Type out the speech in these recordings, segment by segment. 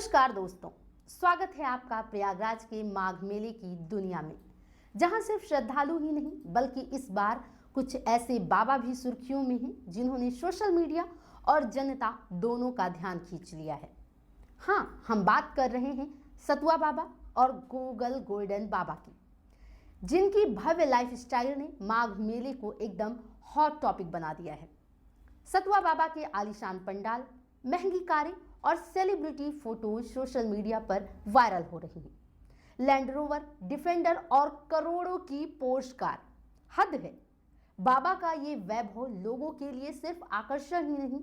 नमस्कार दोस्तों, स्वागत है आपका प्रयागराज के माघ मेले की दुनिया में, जहां सिर्फ श्रद्धालु ही नहीं बल्कि इस बार कुछ ऐसे बाबा भी सुर्खियों में हैं जिन्होंने सोशल मीडिया और जनता दोनों का ध्यान खींच लिया है। हाँ, हम बात कर रहे हैं सतुआ बाबा और गूगल गोल्डन बाबा की, जिनकी भव्य लाइफस्टाइल ने माघ मेले को एकदम हॉट टॉपिक बना दिया है। सतुआ बाबा के आलीशान पंडाल, महंगी कारें और सेलिब्रिटी फोटोज सोशल मीडिया पर वायरल हो रही हैं। लैंड रोवर, डिफेंडर और करोड़ों की पोर्श कार, हद है। बाबा का ये वैभव लोगों के लिए सिर्फ आकर्षण ही नहीं,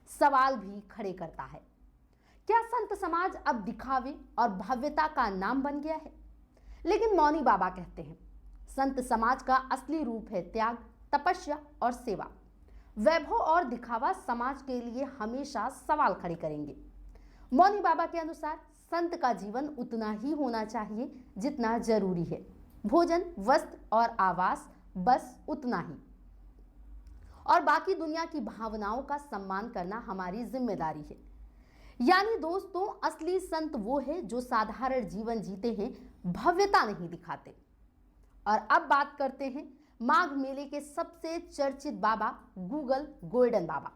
सवाल भी खड़े करता है। क्या संत समाज अब दिखावे और भव्यता का नाम बन गया है? लेकिन मौनी बाबा कहते हैं, संत समाज का असली रूप है त्याग, तपस्या और सेवा। वैभव और दिखावा समाज के लिए हमेशा सवाल खड़े करेंगे। मौनी बाबा के अनुसार संत का जीवन उतना ही होना चाहिए जितना जरूरी है। भोजन, वस्त्र और आवास, बस उतना ही। और बाकी दुनिया की भावनाओं का सम्मान करना हमारी जिम्मेदारी है। यानी दोस्तों, असली संत वो है जो साधारण जीवन जीते हैं, भव्यता नहीं दिखाते। और अब बात करते हैं माघ मेले के सबसे चर्चित बाबा गूगल गोल्डन बाबा।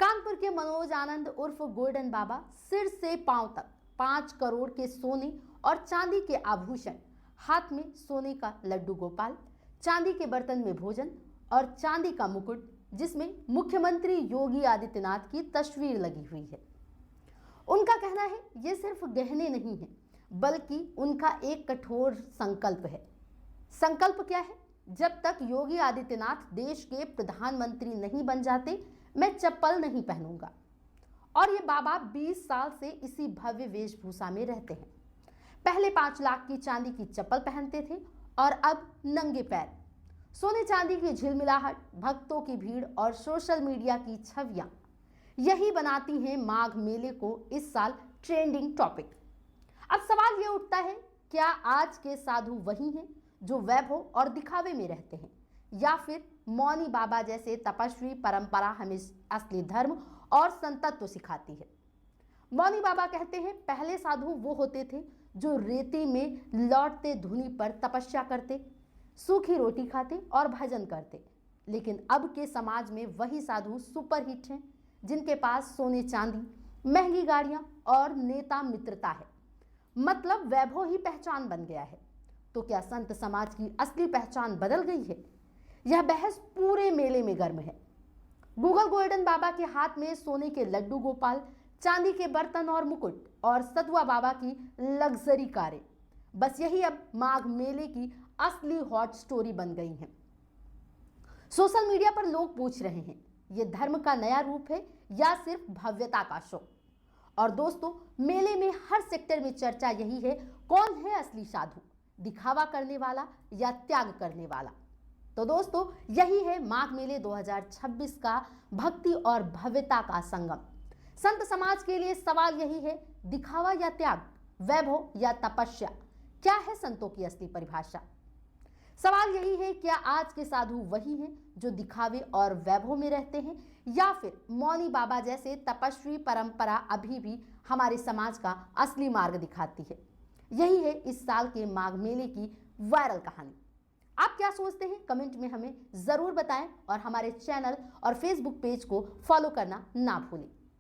कानपुर के मनोज आनंद उर्फ गोल्डन बाबा सिर से पांव तक 5 करोड़ के सोने और चांदी के आभूषण, हाथ में सोने का लड्डू गोपाल, चांदी के बर्तन में भोजन और चांदी का मुकुट जिसमें मुख्यमंत्री योगी आदित्यनाथ की तस्वीर लगी हुई है। उनका कहना है ये सिर्फ गहने नहीं है बल्कि उनका एक कठोर संकल्प है। संकल्प क्या है? जब तक योगी आदित्यनाथ देश के प्रधानमंत्री नहीं बन जाते, मैं चप्पल नहीं पहनूंगा। और ये बाबा 20 साल से इसी भव्य वेशभूषा में रहते हैं। पहले 5 लाख की चांदी की चप्पल पहनते थे और अब नंगे पैर। सोने चांदी की झिलमिलाहट, भक्तों की भीड़ और सोशल मीडिया की छवियां, यही बनाती हैं माघ मेले को इस साल ट्रेंडिंग टॉपिक। अब सवाल ये उठता है, क्या आज के साधु वही हैं जो वैभव और दिखावे में रहते हैं, या फिर मौनी बाबा जैसे तपस्वी परंपरा हमें असली धर्म और संतत्व सिखाती है? मौनी बाबा कहते हैं, पहले साधु वो होते थे जो रेती में लौटते धुनी पर तपस्या करते, सूखी रोटी खाते और भजन करते। लेकिन अब के समाज में वही साधु सुपरहिट हैं, जिनके पास सोने चांदी, महंगी गाड़ियां और नेता मित्रता है। मतलब वैभव ही पहचान बन गया है। तो क्या संत समाज की असली पहचान बदल गई है? यह बहस पूरे मेले में गर्म है। गूगल गोल्डन बाबा के हाथ में सोने के लड्डू गोपाल, चांदी के बर्तन और मुकुट, और सतुआ बाबा की लग्जरी कारें, बस यही अब माघ मेले की असली हॉट स्टोरी बन गई हैं। सोशल मीडिया पर लोग पूछ रहे हैं, ये धर्म का नया रूप है या सिर्फ भव्यता का शो? और दोस्तों, मेले में हर सेक्टर में चर्चा यही है, कौन है असली साधु, दिखावा करने वाला या त्याग करने वाला? तो दोस्तों, यही है माघ मेले 2026 का भक्ति और भव्यता का संगम। संत समाज के लिए सवाल यही है, दिखावा या त्याग, वैभव या तपस्या, क्या है संतों की असली परिभाषा? सवाल यही है, क्या आज के साधु वही हैं जो दिखावे और वैभव में रहते हैं, या फिर मौनी बाबा जैसे तपस्वी परंपरा अभी भी हमारे समाज का असली मार्ग दिखाती है? यही है इस साल के माघ मेले की वायरल कहानी। आप क्या सोचते हैं? कमेंट में हमें जरूर बताएं और हमारे चैनल और फेसबुक पेज को फॉलो करना ना भूलें।